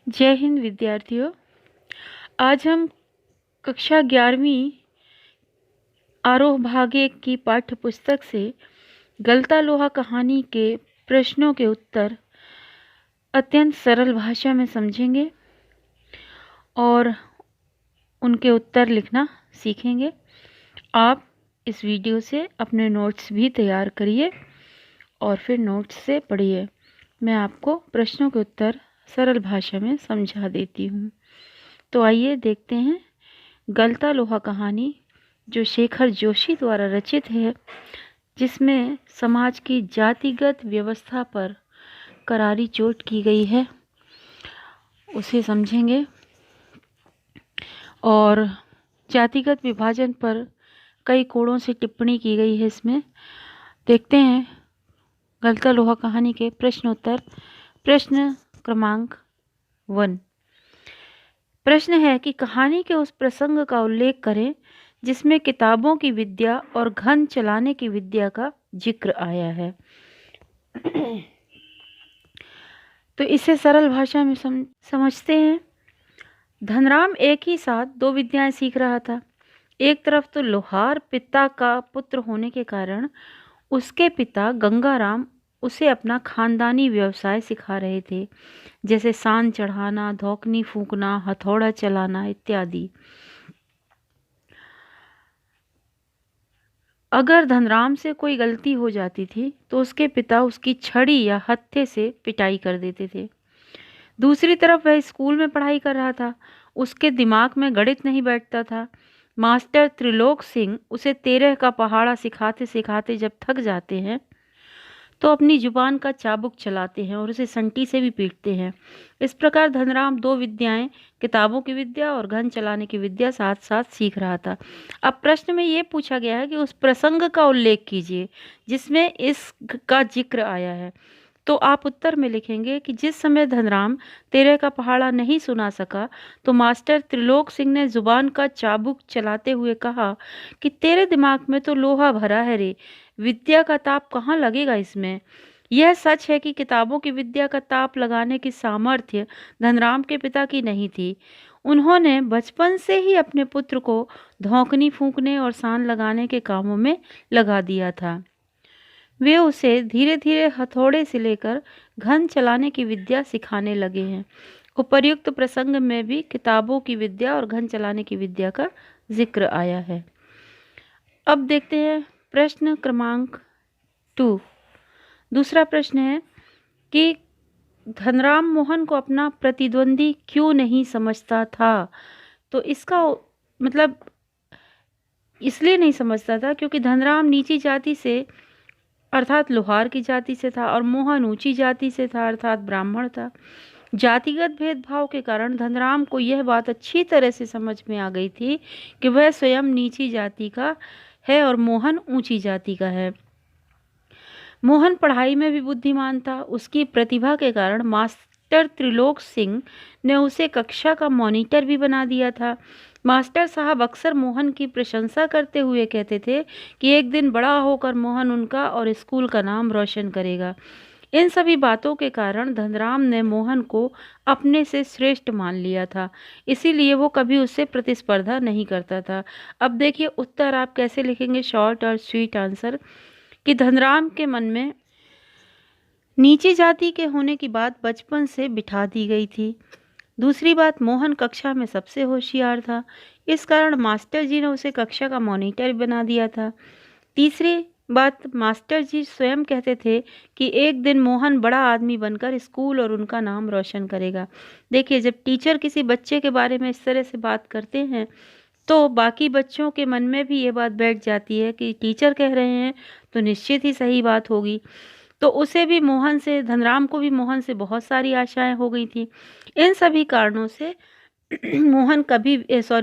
जय हिंद विद्यार्थियों। आज हम कक्षा 11वीं आरोह भाग 1 की पाठ्य पुस्तक से गलता लोहा कहानी के प्रश्नों के उत्तर अत्यंत सरल भाषा में समझेंगे और उनके उत्तर लिखना सीखेंगे। आप इस वीडियो से अपने नोट्स भी तैयार करिए और फिर नोट्स से पढ़िए। मैं आपको प्रश्नों के उत्तर सरल भाषा में समझा देती हूँ। तो आइए देखते हैं गलता लोहा कहानी, जो शेखर जोशी द्वारा रचित है, जिसमें समाज की जातिगत व्यवस्था पर करारी चोट की गई है, उसे समझेंगे। और जातिगत विभाजन पर कई कोणों से टिप्पणी की गई है। इसमें देखते हैं गलता लोहा कहानी के प्रश्नोत्तर। प्रश्न क्रमांक 1। प्रश्न है कि कहानी के उस प्रसंग का उल्लेख करें जिसमें किताबों की विद्या और घन चलाने की विद्या का जिक्र आया है। तो इसे सरल भाषा में समझते हैं। धनराम एक ही साथ दो विद्याएं सीख रहा था। एक तरफ तो लोहार पिता का पुत्र होने के कारण उसके पिता गंगाराम उसे अपना खानदानी व्यवसाय सिखा रहे थे, जैसे सान चढ़ाना, धौकनी फूंकना, हथौड़ा चलाना इत्यादि। अगर धनराम से कोई गलती हो जाती थी तो उसके पिता उसकी छड़ी या हत्थे से पिटाई कर देते थे। दूसरी तरफ वह स्कूल में पढ़ाई कर रहा था। उसके दिमाग में गणित नहीं बैठता था। मास्टर त्रिलोक सिंह उसे 13 का पहाड़ा सिखाते सिखाते जब थक जाते हैं तो अपनी जुबान का चाबुक चलाते हैं और उसे संटी से भी पीटते हैं। इस प्रकार धनराम दो विद्याएं, किताबों की विद्या और घन चलाने की विद्या, साथ साथ सीख रहा था। अब प्रश्न में ये पूछा गया है कि उस प्रसंग का उल्लेख कीजिए जिसमें इसका जिक्र आया है। तो आप उत्तर में लिखेंगे कि जिस समय धनराम 13 का पहाड़ा नहीं सुना सका तो मास्टर त्रिलोक सिंह ने जुबान का चाबुक चलाते हुए कहा कि तेरे दिमाग में तो लोहा भरा है रे, विद्या का ताप कहाँ लगेगा इसमें। यह सच है कि किताबों की विद्या का ताप लगाने की सामर्थ्य धनराम के पिता की नहीं थी। उन्होंने बचपन से ही अपने पुत्र को धौंकनी फूंकने और सान लगाने के कामों में लगा दिया था। वे उसे धीरे धीरे हथौड़े से लेकर घन चलाने की विद्या सिखाने लगे हैं। उपर्युक्त प्रसंग में भी किताबों की विद्या और घन चलाने की विद्या का जिक्र आया है। अब देखते हैं प्रश्न क्रमांक 2। दूसरा प्रश्न है कि धनराम मोहन को अपना प्रतिद्वंदी क्यों नहीं समझता था। तो इसका मतलब इसलिए नहीं समझता था क्योंकि धनराम नीची जाति से अर्थात लोहार की जाति से था और मोहन ऊंची जाति से था अर्थात ब्राह्मण था। जातिगत भेदभाव के कारण धनराम को यह बात अच्छी तरह से समझ में आ गई थी कि वह स्वयं नीची जाति का है और मोहन ऊंची जाति का है। मोहन पढ़ाई में भी बुद्धिमान था। उसकी प्रतिभा के कारण मास्टर त्रिलोक सिंह ने उसे कक्षा का मॉनिटर भी बना दिया था। मास्टर साहब अक्सर मोहन की प्रशंसा करते हुए कहते थे कि एक दिन बड़ा होकर मोहन उनका और स्कूल का नाम रोशन करेगा। इन सभी बातों के कारण धनराम ने मोहन को अपने से श्रेष्ठ मान लिया था, इसीलिए वो कभी उससे प्रतिस्पर्धा नहीं करता था। अब देखिए उत्तर आप कैसे लिखेंगे, शॉर्ट और स्वीट आंसर। कि धनराम के मन में नीची जाति के होने की बात बचपन से बिठा दी गई थी। दूसरी बात, मोहन कक्षा में सबसे होशियार था, इस कारण मास्टर जी ने उसे कक्षा का मॉनिटर बना दिया था। तीसरी बात, मास्टर जी स्वयं कहते थे कि एक दिन मोहन बड़ा आदमी बनकर स्कूल और उनका नाम रोशन करेगा। देखिए, जब टीचर किसी बच्चे के बारे में इस तरह से बात करते हैं तो बाकी बच्चों के मन में भी ये बात बैठ जाती है कि टीचर कह रहे हैं तो निश्चित ही सही बात होगी। तो उसे भी मोहन से, धनराम को भी मोहन से बहुत सारी आशाएं हो गई थी। इन सभी कारणों से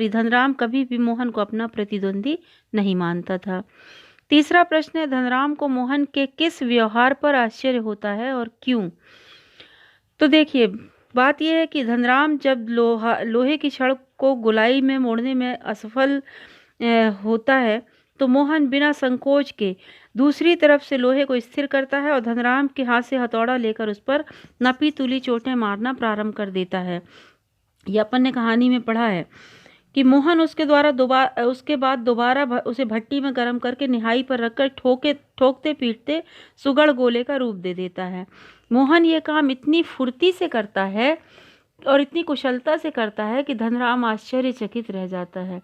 धनराम कभी भी मोहन को अपना प्रतिद्वंदी नहीं मानता था। तीसरा प्रश्न है, धनराम को मोहन के किस व्यवहार पर आश्चर्य होता है और क्यों। तो देखिए, बात यह है कि धनराम जब लोहे की छड़ को गोलाई में मोड़ने में असफल होता है तो मोहन बिना संकोच के दूसरी तरफ से लोहे को स्थिर करता है और धनराम के हाथ से हथौड़ा लेकर उस पर नपी तुली चोटें मारना प्रारंभ कर देता है। ये अपन ने कहानी में पढ़ा है कि मोहन उसके बाद दोबारा उसे भट्टी में गर्म करके निहाई पर रखकर ठोकते पीटते सुगड़ गोले का रूप दे देता है। मोहन ये काम इतनी फुर्ती से करता है और इतनी कुशलता से करता है कि धनराम आश्चर्यचकित रह जाता है।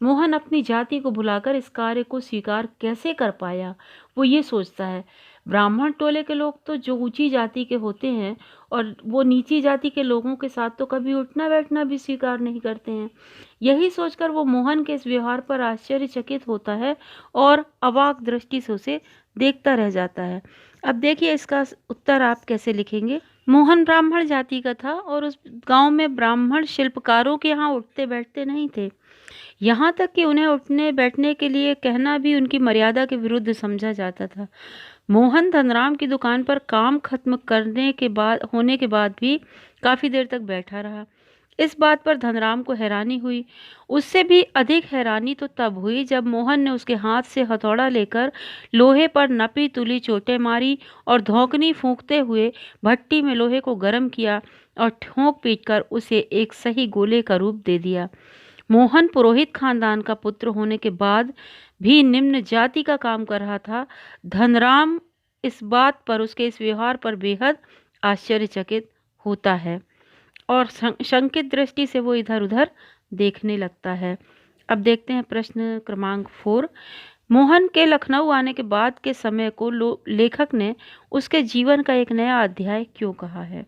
मोहन अपनी जाति को भुलाकर इस कार्य को स्वीकार कैसे कर पाया, वो ये सोचता है। ब्राह्मण टोले के लोग तो जो ऊंची जाति के होते हैं और वो नीची जाति के लोगों के साथ तो कभी उठना बैठना भी स्वीकार नहीं करते हैं। यही सोचकर वो मोहन के इस व्यवहार पर आश्चर्यचकित होता है और अवाक दृष्टि से उसे देखता रह जाता है। अब देखिए इसका उत्तर आप कैसे लिखेंगे। मोहन ब्राह्मण जाति का था और उस गांव में ब्राह्मण शिल्पकारों के यहाँ उठते बैठते नहीं थे। यहाँ तक कि उन्हें उठने बैठने के लिए कहना भी उनकी मर्यादा के विरुद्ध समझा जाता था। मोहन धनराम की दुकान पर काम खत्म होने के बाद भी काफ़ी देर तक बैठा रहा। इस बात पर धनराम को हैरानी हुई। उससे भी अधिक हैरानी तो तब हुई जब मोहन ने उसके हाथ से हथौड़ा लेकर लोहे पर नपी तुली चोटें मारी और धौंकनी फूंकते हुए भट्टी में लोहे को गर्म किया और ठोंक पीटकर उसे एक सही गोले का रूप दे दिया। मोहन पुरोहित खानदान का पुत्र होने के बाद भी निम्न जाति का काम कर रहा था। धनराम इस बात पर, उसके इस व्यवहार पर बेहद आश्चर्यचकित होता है और शंकित दृष्टि से वो इधर उधर देखने लगता है। अब देखते हैं प्रश्न क्रमांक 4। मोहन के लखनऊ आने के बाद के समय को लेखक ने उसके जीवन का एक नया अध्याय क्यों कहा है?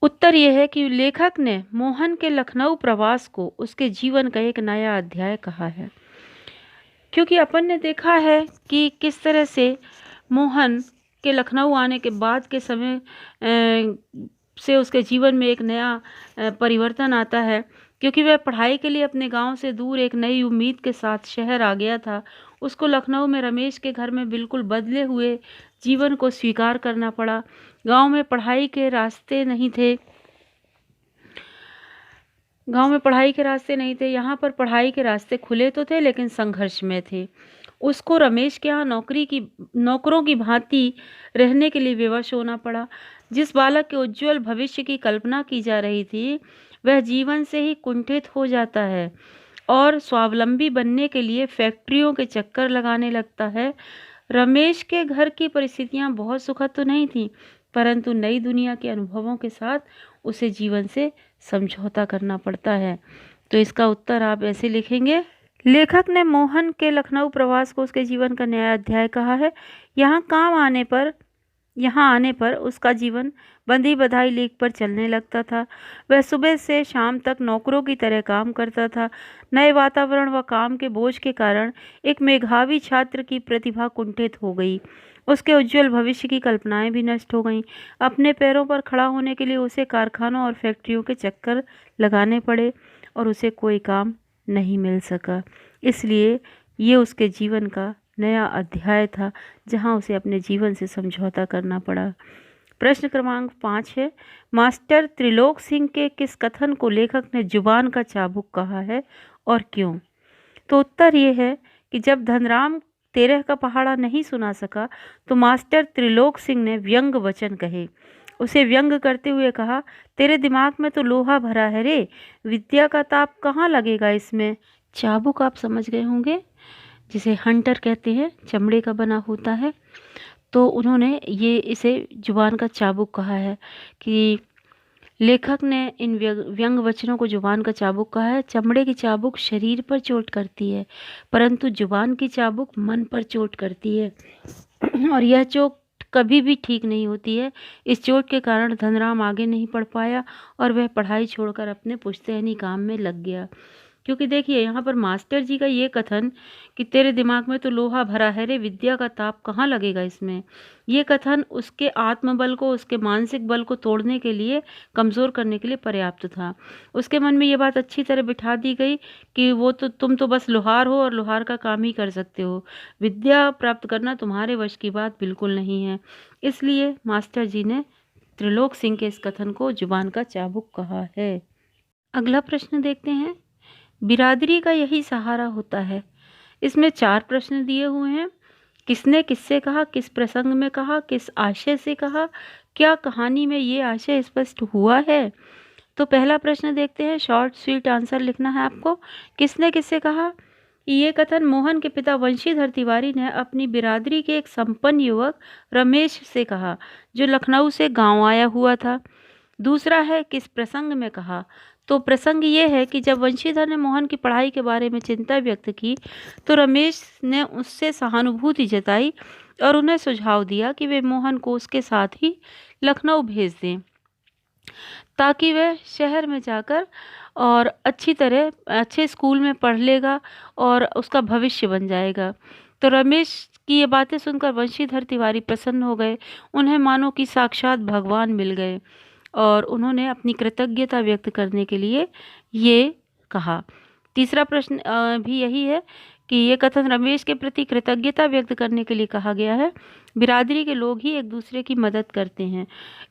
उत्तर यह है कि लेखक ने मोहन के लखनऊ प्रवास को उसके जीवन का एक नया अध्याय कहा है, क्योंकि अपन ने देखा है कि किस तरह से मोहन के लखनऊ आने के बाद के समय से उसके जीवन में एक नया परिवर्तन आता है, क्योंकि वह पढ़ाई के लिए अपने गांव से दूर एक नई उम्मीद के साथ शहर आ गया था। उसको लखनऊ में रमेश के घर में बिल्कुल बदले हुए जीवन को स्वीकार करना पड़ा। गांव में पढ़ाई के रास्ते नहीं थे, यहाँ पर पढ़ाई के रास्ते खुले तो थे लेकिन संघर्ष में थे। उसको रमेश के यहाँ नौकरों की भांति रहने के लिए विवश होना पड़ा। जिस बालक के उज्जवल भविष्य की कल्पना की जा रही थी वह जीवन से ही कुंठित हो जाता है और स्वावलंबी बनने के लिए फैक्ट्रियों के चक्कर लगाने लगता है। रमेश के घर की परिस्थितियां बहुत सुखद तो नहीं थीं, परंतु नई दुनिया के अनुभवों के साथ उसे जीवन से समझौता करना पड़ता है। तो इसका उत्तर आप ऐसे लिखेंगे। लेखक ने मोहन के लखनऊ प्रवास को उसके जीवन का नया अध्याय कहा है। यहाँ आने पर उसका जीवन बंधी बधाई लीक पर चलने लगता था। वह सुबह से शाम तक नौकरों की तरह काम करता था। नए वातावरण व काम के बोझ के कारण एक मेधावी छात्र की प्रतिभा कुंठित हो गई। उसके उज्जवल भविष्य की कल्पनाएं भी नष्ट हो गईं। अपने पैरों पर खड़ा होने के लिए उसे कारखानों और फैक्ट्रियों के चक्कर लगाने पड़े और उसे कोई काम नहीं मिल सका। इसलिए ये उसके जीवन का नया अध्याय था जहां उसे अपने जीवन से समझौता करना पड़ा। प्रश्न क्रमांक 5 है, मास्टर त्रिलोक सिंह के किस कथन को लेखक ने जुबान का चाबुक कहा है और क्यों? तो उत्तर ये है कि जब धनराम 13 का पहाड़ा नहीं सुना सका तो मास्टर त्रिलोक सिंह ने व्यंग वचन कहे। उसे व्यंग करते हुए कहा, तेरे दिमाग में तो लोहा भरा है रे, विद्या का ताप कहाँ लगेगा इसमें। चाबुक आप समझ गए होंगे, जिसे हंटर कहते हैं, चमड़े का बना होता है। तो उन्होंने इसे जुबान का चाबुक कहा है कि लेखक ने इन व्यंग वचनों को जुबान का चाबुक कहा है। चमड़े की चाबुक शरीर पर चोट करती है, परंतु जुबान की चाबुक मन पर चोट करती है और यह चोट कभी भी ठीक नहीं होती है। इस चोट के कारण धनराम आगे नहीं पढ़ पाया और वह पढ़ाई छोड़कर अपने पुश्तैनी काम में लग गया। क्योंकि देखिए यहाँ पर मास्टर जी का ये कथन कि तेरे दिमाग में तो लोहा भरा है रे, विद्या का ताप कहाँ लगेगा इसमें, ये कथन उसके आत्मबल को, उसके मानसिक बल को तोड़ने के लिए, कमज़ोर करने के लिए पर्याप्त था। उसके मन में ये बात अच्छी तरह बिठा दी गई कि तुम तो बस लोहार हो और लोहार का काम ही कर सकते हो, विद्या प्राप्त करना तुम्हारे वश की बात बिल्कुल नहीं है। इसलिए मास्टर जी ने त्रिलोक सिंह के इस कथन को जुबान का चाबुक कहा है। अगला प्रश्न देखते हैं। बिरादरी का यही सहारा होता है, इसमें 4 प्रश्न दिए हुए हैं। किसने किससे कहा, किस प्रसंग में कहा, किस आशय से कहा, क्या कहानी में ये आशय स्पष्ट हुआ है। तो पहला प्रश्न देखते हैं, शॉर्ट स्वीट आंसर लिखना है आपको। किसने किससे कहा, ये कथन मोहन के पिता वंशीधर तिवारी ने अपनी बिरादरी के एक संपन्न युवक रमेश से कहा, जो लखनऊ से गांव आया हुआ था। दूसरा है, किस प्रसंग में कहा। तो प्रसंग ये है कि जब वंशीधर ने मोहन की पढ़ाई के बारे में चिंता व्यक्त की तो रमेश ने उससे सहानुभूति जताई और उन्हें सुझाव दिया कि वे मोहन को उसके साथ ही लखनऊ भेज दें, ताकि वह शहर में जाकर और अच्छी तरह अच्छे स्कूल में पढ़ लेगा और उसका भविष्य बन जाएगा। तो रमेश की ये बातें सुनकर वंशीधर तिवारी प्रसन्न हो गए। उन्हें मानो कि साक्षात भगवान मिल गए और उन्होंने अपनी कृतज्ञता व्यक्त करने के लिए ये कहा। तीसरा प्रश्न भी यही है कि ये कथन रमेश के प्रति कृतज्ञता व्यक्त करने के लिए कहा गया है। बिरादरी के लोग ही एक दूसरे की मदद करते हैं।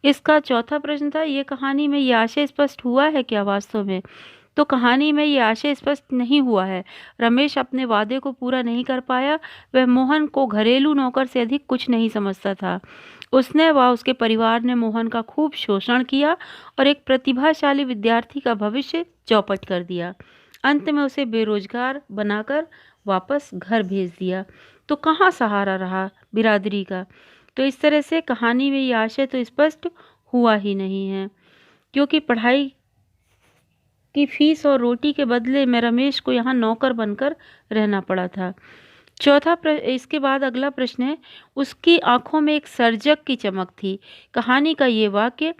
इसका चौथा प्रश्न था, ये कहानी में ये आशय स्पष्ट हुआ है क्या वास्तव में। तो कहानी में ये आशय स्पष्ट नहीं हुआ है। रमेश अपने वादे को पूरा नहीं कर पाया। वह मोहन को घरेलू नौकर से अधिक कुछ नहीं समझता था। उसने व उसके परिवार ने मोहन का खूब शोषण किया और एक प्रतिभाशाली विद्यार्थी का भविष्य चौपट कर दिया। अंत में उसे बेरोजगार बनाकर वापस घर भेज दिया। तो कहाँ सहारा रहा बिरादरी का। तो इस तरह से कहानी में ये आशय तो स्पष्ट हुआ ही नहीं है, क्योंकि पढ़ाई की फीस और रोटी के बदले में रमेश को यहाँ नौकर बनकर रहना पड़ा था। इसके बाद अगला प्रश्न है, उसकी आंखों में एक सर्जक की चमक थी। कहानी का ये वाक्य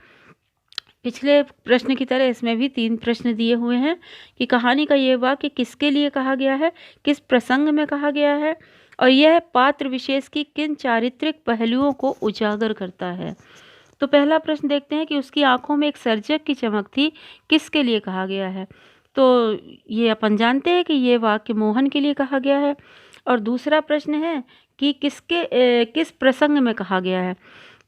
पिछले प्रश्न की तरह इसमें भी 3 प्रश्न दिए हुए हैं कि कहानी का ये वाक्य किसके लिए कहा गया है, किस प्रसंग में कहा गया है और यह पात्र विशेष की किन चारित्रिक पहलुओं को उजागर करता है। तो पहला प्रश्न देखते हैं कि उसकी आंखों में एक सर्जक की चमक थी, किसके लिए कहा गया है। तो ये अपन जानते हैं कि ये वाक्य मोहन के लिए कहा गया है। और दूसरा प्रश्न है कि किस प्रसंग में कहा गया है।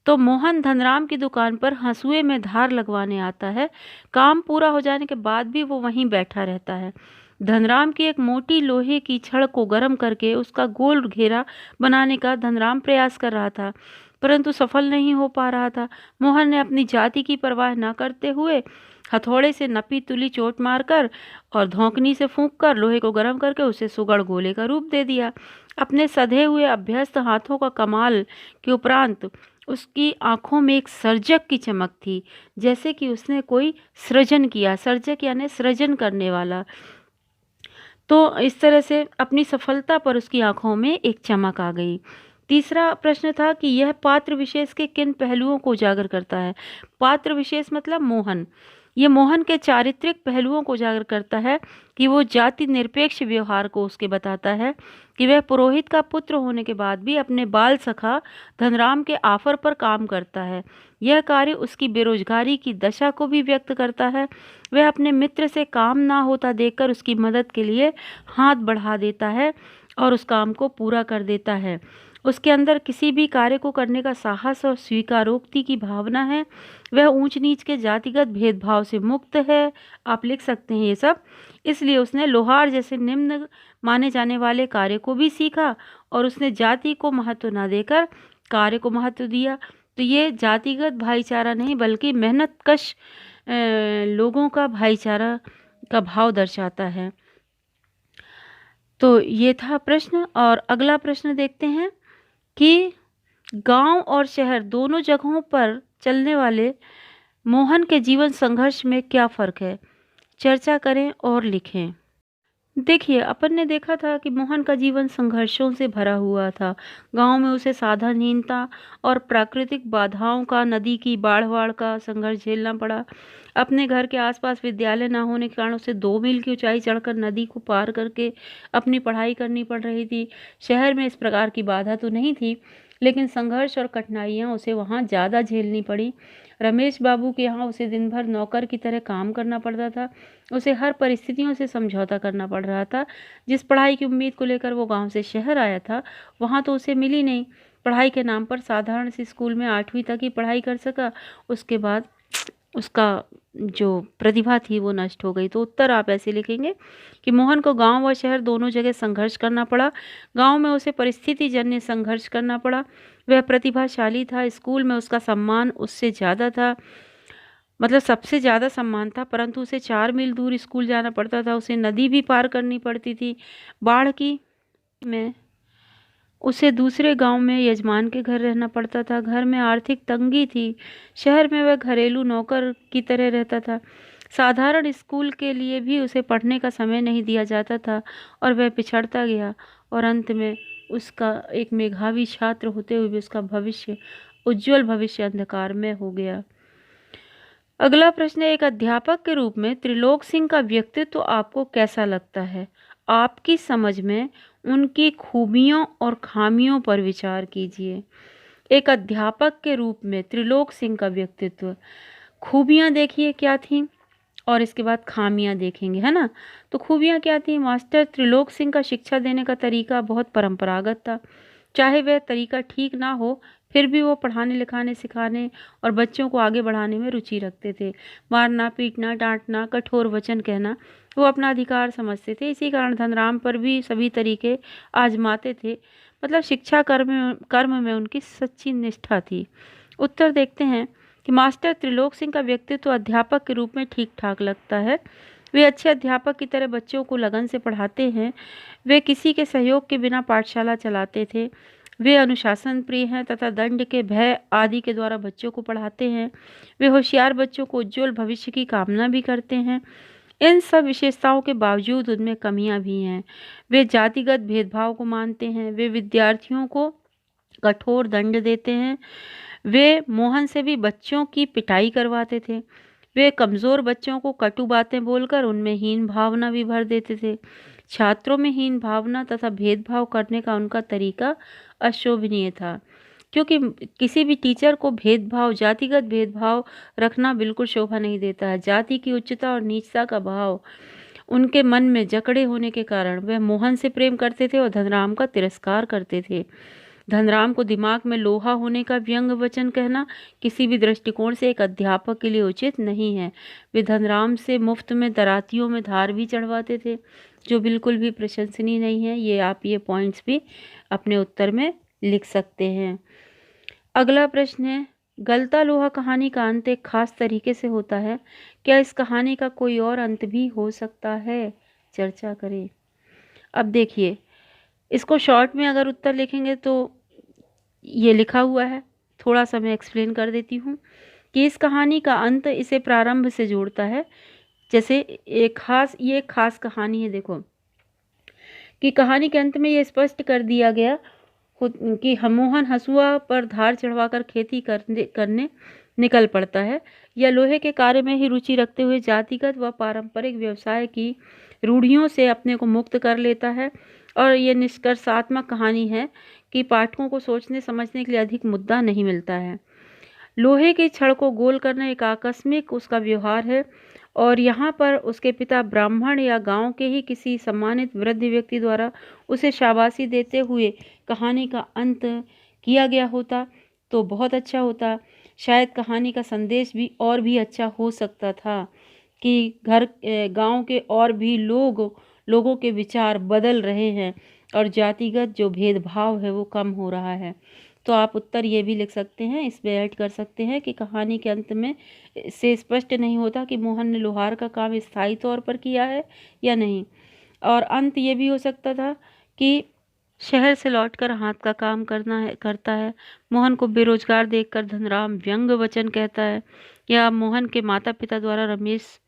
तो मोहन धनराम की दुकान पर हंसुए में धार लगवाने आता है। काम पूरा हो जाने के बाद भी वो वहीं बैठा रहता है। धनराम की एक मोटी लोहे की छड़ को गर्म करके उसका गोल घेरा बनाने का धनराम प्रयास कर रहा था, परंतु सफल नहीं हो पा रहा था। मोहन ने अपनी जाति की परवाह न करते हुए हथौड़े से नपी तुली चोट मारकर और धौंकनी से फूंककर लोहे को गर्म करके उसे सुगड़ गोले का रूप दे दिया। अपने सधे हुए अभ्यस्त हाथों का कमाल के उपरांत उसकी आंखों में एक सर्जक की चमक थी, जैसे कि उसने कोई सृजन किया। सर्जक यानी सृजन करने वाला। तो इस तरह से अपनी सफलता पर उसकी आंखों में एक चमक आ गई। तीसरा प्रश्न था कि यह पात्र विशेष के किन पहलुओं को उजागर करता है। पात्र विशेष मतलब मोहन। ये मोहन के चारित्रिक पहलुओं को उजागर करता है कि वो जाति निरपेक्ष व्यवहार को उसके बताता है कि वह पुरोहित का पुत्र होने के बाद भी अपने बाल सखा धनराम के ऑफर पर काम करता है। यह कार्य उसकी बेरोजगारी की दशा को भी व्यक्त करता है। वह अपने मित्र से काम ना होता देखकर उसकी मदद के लिए हाथ बढ़ा देता है और उस काम को पूरा कर देता है। उसके अंदर किसी भी कार्य को करने का साहस और स्वीकारोक्ति की भावना है। वह ऊंच नीच के जातिगत भेदभाव से मुक्त है। आप लिख सकते हैं ये सब। इसलिए उसने लोहार जैसे निम्न माने जाने वाले कार्य को भी सीखा और उसने जाति को महत्व न देकर कार्य को महत्व दिया। तो ये जातिगत भाईचारा नहीं बल्कि मेहनतकश लोगों का भाईचारा का भाव दर्शाता है। तो ये था प्रश्न। और अगला प्रश्न देखते हैं कि गांव और शहर दोनों जगहों पर चलने वाले मोहन के जीवन संघर्ष में क्या फ़र्क है, चर्चा करें और लिखें। देखिए, अपन ने देखा था कि मोहन का जीवन संघर्षों से भरा हुआ था। गांव में उसे साधनहीनता और प्राकृतिक बाधाओं का, नदी की बाढ़ का संघर्ष झेलना पड़ा। अपने घर के आसपास विद्यालय न होने के कारण उसे 2 मील की ऊंचाई चढ़कर नदी को पार करके अपनी पढ़ाई करनी पड़ रही थी। शहर में इस प्रकार की बाधा तो नहीं थी, लेकिन संघर्ष और कठिनाइयाँ उसे वहाँ ज़्यादा झेलनी पड़ी। रमेश बाबू के यहाँ उसे दिन भर नौकर की तरह काम करना पड़ता था। उसे हर परिस्थितियों से समझौता करना पड़ रहा था। जिस पढ़ाई की उम्मीद को लेकर वो गांव से शहर आया था, वहाँ तो उसे मिली नहीं। पढ़ाई के नाम पर साधारण सी स्कूल में 8वीं तक ही पढ़ाई कर सका। उसके बाद उसका जो प्रतिभा थी वो नष्ट हो गई। तो उत्तर आप ऐसे लिखेंगे कि मोहन को गांव व शहर दोनों जगह संघर्ष करना पड़ा। गांव में उसे परिस्थिति जन्य संघर्ष करना पड़ा। वह प्रतिभाशाली था, स्कूल में उसका सम्मान उससे ज़्यादा था, मतलब सबसे ज़्यादा सम्मान था, परंतु उसे 4 मील दूर स्कूल जाना पड़ता था। उसे नदी भी पार करनी पड़ती थी। बाढ़ की में उसे दूसरे गांव में यजमान के घर रहना पड़ता था। घर में आर्थिक तंगी थी। शहर में वह घरेलू नौकर की तरह रहता था। साधारण स्कूल के लिए भी उसे पढ़ने का समय नहीं दिया जाता था और वह पिछड़ता गया और अंत में उसका एक मेधावी छात्र होते हुए भी उसका भविष्य, उज्जवल भविष्य अंधकार में हो गया। अगला प्रश्न है, एक अध्यापक के रूप में त्रिलोक सिंह का व्यक्तित्व आपको कैसा लगता है? आपकी समझ में उनकी खूबियों और खामियों पर विचार कीजिए। एक अध्यापक के रूप में त्रिलोक सिंह का व्यक्तित्व, खूबियां देखिए क्या थी और इसके बाद खामियां देखेंगे, है ना। तो खूबियां क्या थी? मास्टर त्रिलोक सिंह का शिक्षा देने का तरीका बहुत परंपरागत था। चाहे वह तरीका ठीक ना हो, फिर भी वो पढ़ाने लिखाने सिखाने और बच्चों को आगे बढ़ाने में रुचि रखते थे। मारना पीटना डांटना कठोर वचन कहना वो अपना अधिकार समझते थे। इसी कारण धनराम पर भी सभी तरीके आजमाते थे। मतलब शिक्षा कर्म में उनकी सच्ची निष्ठा थी। उत्तर देखते हैं कि मास्टर त्रिलोक सिंह का व्यक्तित्व अध्यापक के रूप में ठीक ठाक लगता है। वे अच्छे अध्यापक की तरह बच्चों को लगन से पढ़ाते हैं। वे किसी के सहयोग के बिना पाठशाला चलाते थे। वे अनुशासन प्रिय हैं तथा दंड के भय आदि के द्वारा बच्चों को पढ़ाते हैं। वे होशियार बच्चों को उज्जवल भविष्य की कामना भी करते हैं। इन सब विशेषताओं के बावजूद उनमें कमियां भी हैं। वे जातिगत भेदभाव को मानते हैं। वे विद्यार्थियों को कठोर दंड देते हैं। वे मोहन से भी बच्चों की पिटाई करवाते थे। वे कमज़ोर बच्चों को कटु बातें बोलकर उनमें हीन भावना भी भर देते थे। छात्रों में हीन भावना तथा भेदभाव करने का उनका तरीका अशोभनीय था, क्योंकि किसी भी टीचर को भेदभाव, जातिगत भेदभाव रखना बिल्कुल शोभा नहीं देता है। जाति की उच्चता और नीचता का भाव उनके मन में जकड़े होने के कारण वह मोहन से प्रेम करते थे और धनराम का तिरस्कार करते थे। धनराम को दिमाग में लोहा होने का व्यंग वचन कहना किसी भी दृष्टिकोण से एक अध्यापक के लिए उचित नहीं है। वे धनराम से मुफ्त में दरातियों में धार भी चढ़वाते थे, जो बिल्कुल भी प्रशंसनीय नहीं है। ये आप ये पॉइंट्स भी अपने उत्तर में लिख सकते हैं। अगला प्रश्न है, गलता लोहा कहानी का अंत एक खास तरीके से होता है। क्या इस कहानी का कोई और अंत भी हो सकता है? चर्चा करें। अब देखिए, इसको शॉर्ट में अगर उत्तर लिखेंगे तो ये लिखा हुआ है, थोड़ा सा मैं एक्सप्लेन कर देती हूँ कि इस कहानी का अंत इसे प्रारंभ से जोड़ता है। जैसे ये खास कहानी है, देखो कि कहानी के अंत में ये स्पष्ट कर दिया गया कि मोहन हसुआ पर धार चढ़वाकर खेती करने निकल पड़ता है या लोहे के कार्य में ही रुचि रखते हुए जातिगत व पारंपरिक व्यवसाय की रूढ़ियों से अपने को मुक्त कर लेता है। और ये निष्कर्षात्मक कहानी है कि पाठकों को सोचने समझने के लिए अधिक मुद्दा नहीं मिलता है। लोहे की छड़ को गोल करना एक आकस्मिक उसका व्यवहार है और यहाँ पर उसके पिता ब्राह्मण या गांव के ही किसी सम्मानित वृद्ध व्यक्ति द्वारा उसे शाबाशी देते हुए कहानी का अंत किया गया होता तो बहुत अच्छा होता। शायद कहानी का संदेश भी और भी अच्छा हो सकता था कि गांव के और भी लोगों के विचार बदल रहे हैं और जातिगत जो भेदभाव है वो कम हो रहा है। तो आप उत्तर ये भी लिख सकते हैं, इसमें ऐड कर सकते हैं कि कहानी के अंत में से स्पष्ट नहीं होता कि मोहन ने लोहार का काम स्थायी तौर पर किया है या नहीं। और अंत ये भी हो सकता था कि शहर से लौटकर हाथ का काम करता है। मोहन को बेरोजगार देखकर धनराम व्यंग वचन कहता है या मोहन के माता पिता द्वारा रमेश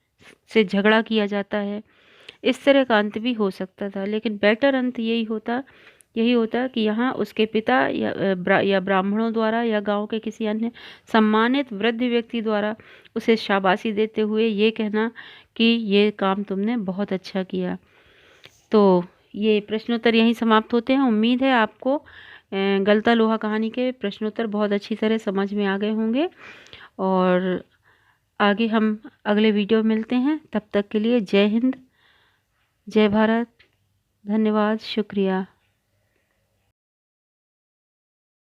से झगड़ा किया जाता है। इस तरह का अंत भी हो सकता था, लेकिन बेटर अंत यही होता कि यहाँ उसके पिता या ब्राह्मणों द्वारा या गांव के किसी अन्य सम्मानित वृद्ध व्यक्ति द्वारा उसे शाबाशी देते हुए ये कहना कि ये काम तुमने बहुत अच्छा किया। तो ये प्रश्नोत्तर यहीं समाप्त होते हैं। उम्मीद है आपको गलता लोहा कहानी के प्रश्नोत्तर बहुत अच्छी तरह समझ में आ गए होंगे और आगे हम अगले वीडियो में मिलते हैं। तब तक के लिए जय हिंद, जय भारत, धन्यवाद, शुक्रिया।